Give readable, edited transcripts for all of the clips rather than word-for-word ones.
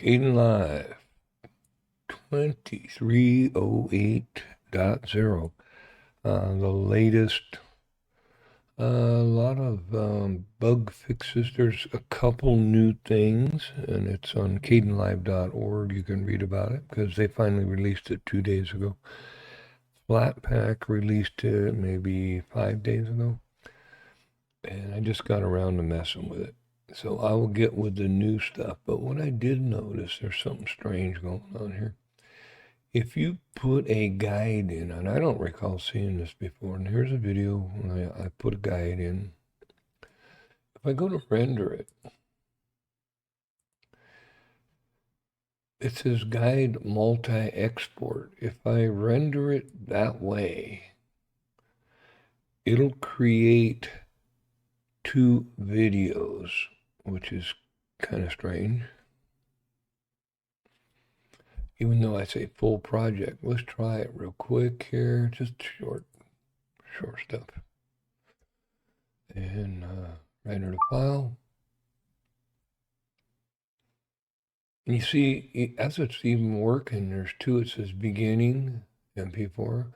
Kdenlive 2308.0. The latest, a lot of bug fixes. There's a couple new things, and it's on Kdenlive.org. You can read about it because they finally released it 2 days ago. Flatpak released it maybe 5 days ago, and I just got around to messing with it. So I will get with the new stuff. But what I did notice, there's something strange going on here. If you put a guide in, and I don't recall seeing this before, and here's a video when I put a guide in. If I go to render it, it says guide multi-export. If I render it that way, it'll create two videos, which is kind of strange. Even though I say full project, let's try it real quick here. Just short stuff. And render the file. And you see, as it's even working, there's two. It says beginning, MP4.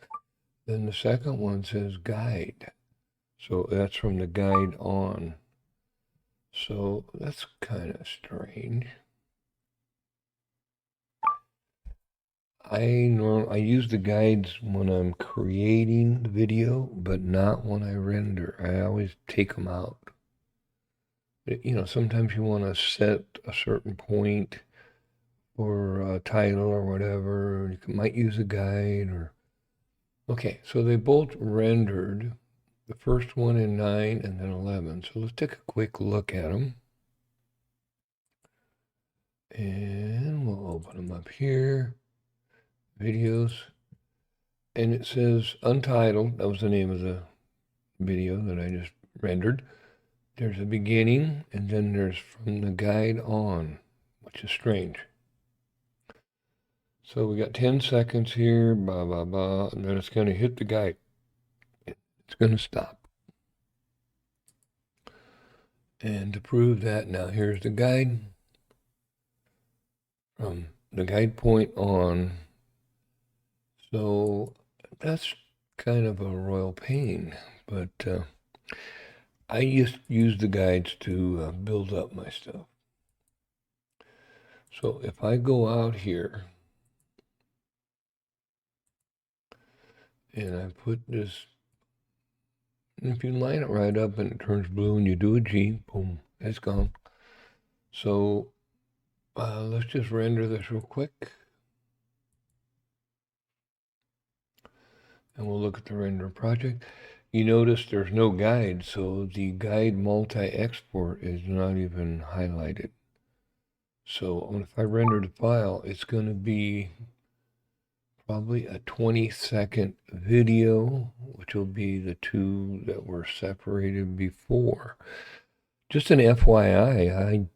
Then the second one says guide. So that's from the guide on. So that's kind of strange. I use the guides when I'm creating the video, but not when I render. I always take them out. You know, sometimes you want to set a certain point or a title or whatever. You might use a guide or... Okay, so they both rendered, the first one in 9 and then 11. So let's take a quick look at them. And we'll open them up here. Videos. And it says untitled. That was the name of the video that I just rendered. There's a beginning, and then there's from the guide on, which is strange. So we got 10 seconds here, blah, blah, blah, and then it's going to hit the guide. It's going to stop. And to prove that, now here's the guide. From the guide point on. So that's kind of a royal pain, but I just use the guides to build up my stuff. So if I go out here and I put this, if you line it right up and it turns blue and you do a G, boom, it's gone. So let's just render this real quick. And we'll look at the render project. You notice there's no guide, so the guide multi-export is not even highlighted. So if I render the file, it's going to be probably a 20-second video, which will be the two that were separated before. Just an FYI,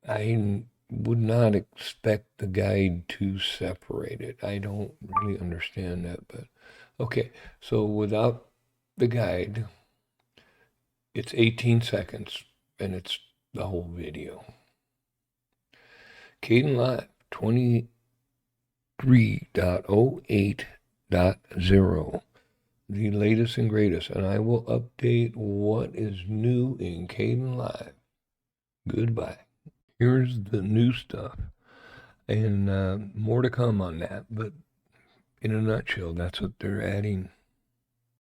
I would not expect the guide to separate it. I don't really understand that, but okay. So without the guide, it's 18 seconds, and it's the whole video. Kdenlive 23.08.0, the latest and greatest, and I will update what is new in Kdenlive. Goodbye. Here's the new stuff, and more to come on that, but in a nutshell, that's what they're adding.